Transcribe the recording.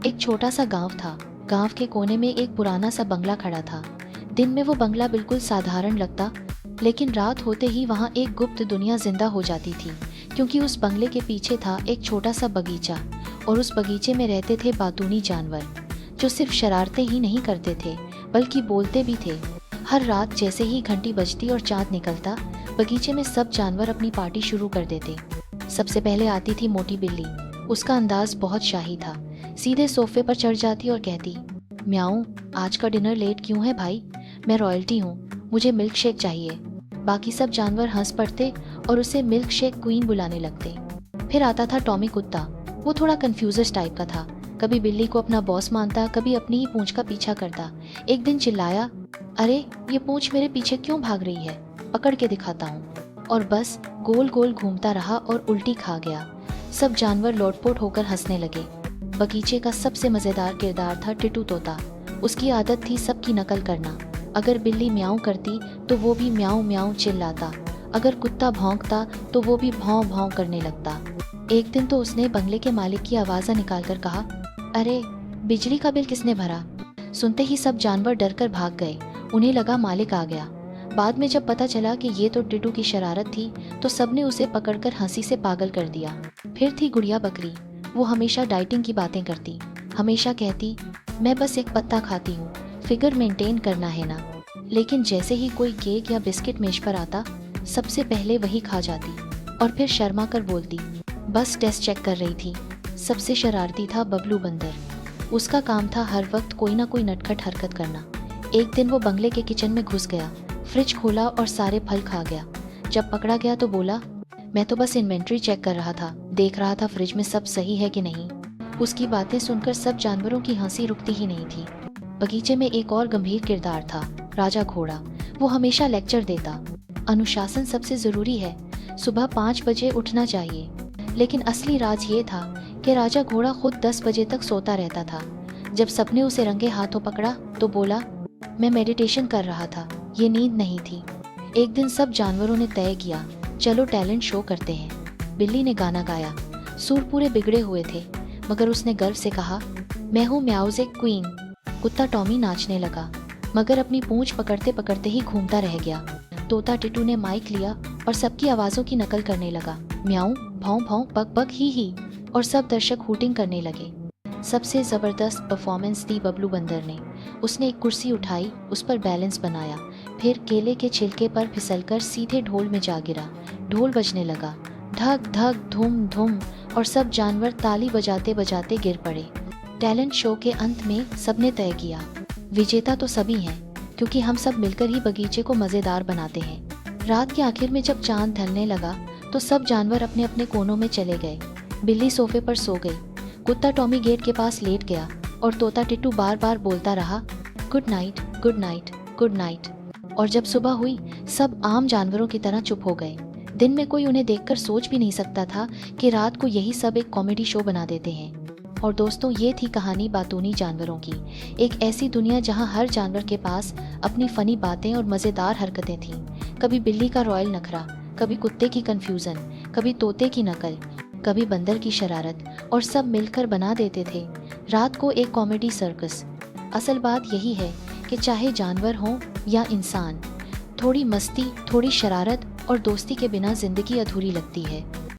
एक छोटा सा गांव था। गांव के कोने में एक पुराना सा बंगला खड़ा था। दिन में वो बंगला बिल्कुल साधारण लगता, लेकिन रात होते ही वहाँ एक गुप्त दुनिया जिंदा हो जाती थी, क्योंकि उस बंगले के पीछे था एक छोटा सा बगीचा, और उस बगीचे में रहते थे बातूनी जानवर, जो सिर्फ शरारतें ही नहीं करते थे बल्कि बोलते भी थे। हर रात जैसे ही घंटी बजती और चाँद निकलता, बगीचे में सब जानवर अपनी पार्टी शुरू कर देते। सबसे पहले आती थी मोटी बिल्ली। उसका अंदाज बहुत शाही था। सीधे सोफे पर चढ़ जाती और कहती, म्याऊं, आज का डिनर लेट क्यों है भाई? मैं रॉयल्टी हूँ, मुझे मिल्क शेक चाहिए। बाकी सब जानवर हंस पड़ते और उसे मिल्क शेक क्वीन बुलाने लगते। फिर आता था टॉमी कुत्ता। वो थोड़ा कंफ्यूजर्स टाइप का था। कभी बिल्ली को अपना बॉस मानता, कभी अपनी ही पूंछ का पीछा करता। एक दिन चिल्लाया, अरे ये पूंछ मेरे पीछे क्यों भाग रही है? पकड़ के दिखाता हूँ। और बस गोल गोल घूमता रहा और उल्टी खा गया। सब जानवर लोटपोट होकर हंसने लगे। बगीचे का सबसे मजेदार किरदार था टिटू तोता। उसकी आदत थी सबकी नकल करना। अगर बिल्ली म्याऊं करती तो वो भी म्याऊं म्याऊं चिल्लाता। अगर कुत्ता भौंकता तो वो भी भौं भौं करने लगता। एक दिन तो उसने बंगले के मालिक की आवाज़ निकालकर कहा, अरे बिजली का बिल किसने भरा? सुनते ही सब जानवर डरकर भाग गए। उन्हें लगा मालिक आ गया। बाद में जब पता चला कि ये तो टिटू की शरारत थी, तो सबने उसे पकड़कर हंसी से पागल कर दिया। फिर थी गुड़िया बकरी। वो हमेशा डाइटिंग की बातें करती। हमेशा कहती, मैं बस एक पत्ता खाती हूँ, फिगर मेंटेन करना है ना। लेकिन जैसे ही कोई केक या बिस्किट मेज पर आता, सबसे पहले वही खा जाती और फिर शर्मा कर बोलती, बस टेस्ट चेक कर रही थी। सबसे शरारती था बबलू बंदर। उसका काम था हर वक्त कोई ना कोई नटखट हरकत करना। एक दिन वो बंगले के किचन में घुस गया, फ्रिज खोला और सारे फल खा गया। जब पकड़ा गया तो बोला, मैं तो बस इन्वेंट्री चेक कर रहा था, देख रहा था फ्रिज में सब सही है कि नहीं। उसकी बातें सुनकर सब जानवरों की हंसी रुकती ही नहीं थी। बगीचे में एक और गंभीर किरदार था, राजा घोड़ा। वो हमेशा लेक्चर देता, अनुशासन सबसे जरूरी है, सुबह 5 बजे उठना चाहिए। लेकिन असली राज ये था कि राजा घोड़ा खुद 10 बजे तक सोता रहता था। जब सबने उसे रंगे हाथों पकड़ा तो बोला, मैं मेडिटेशन कर रहा था, ये नींद नहीं थी। एक दिन सब जानवरों ने तय किया, चलो टैलेंट शो करते हैं। बिल्ली ने गाना गाया, सुर पूरे बिगड़े हुए थे, मगर उसने गर्व से कहा, मैं हूँ म्याऊजिक क्वीन। कुत्ता टॉमी नाचने लगा, मगर अपनी पूंछ पकड़ते पकड़ते ही घूमता रह गया। तोता टिटू ने माइक लिया और सबकी आवाज़ों की नकल करने लगा, म्याऊं, भौं भौं, पक पक, ही, और सब दर्शक हूटिंग करने लगे। सबसे ज़बरदस्त परफॉर्मेंस दी बबलू बंदर ने। उसने एक कुर्सी उठाई, उस पर बैलेंस बनाया, फिर केले के छिलके पर फिसलकर सीधे ढोल में जा गिरा। ढोल बजने लगा, धक धक धूम धूम, और सब जानवर ताली बजाते बजाते गिर पड़े। टैलेंट शो के अंत में सबने तय किया, विजेता तो सभी हैं, क्योंकि हम सब मिलकर ही बगीचे को मज़ेदार बनाते हैं। रात के आखिर में जब चांद ढलने लगा तो सब जानवर अपने अपने कोनों में चले गए। बिल्ली सोफे पर सो गई, कुत्ता टॉमी गेट के पास लेट गया और तोता टिट्टू बार बार बोलता रहा, good night, good night, good night. और जब सुबह हुई, सब आम जानवरों की तरह चुप हो गए। दिन में कोई उन्हें देखकर सोच भी नहीं सकता था कि रात को यही सब एक कॉमेडी शो बना देते हैं। और दोस्तों, ये थी कहानी बातूनी जानवरों की। एक ऐसी दुनिया जहां हर जानवर के पास अपनी फनी बातें और मज़ेदार हरकतें थीं। कभी बिल्ली का रॉयल नखरा, कभी कुत्ते की कन्फ्यूज़न, कभी तोते की नकल, कभी बंदर की शरारत, और सब मिलकर बना देते थे रात को एक कॉमेडी सर्कस। असल बात यही है कि चाहे जानवर हों या इंसान, थोड़ी मस्ती, थोड़ी शरारत और दोस्ती के बिना ज़िंदगी अधूरी लगती है।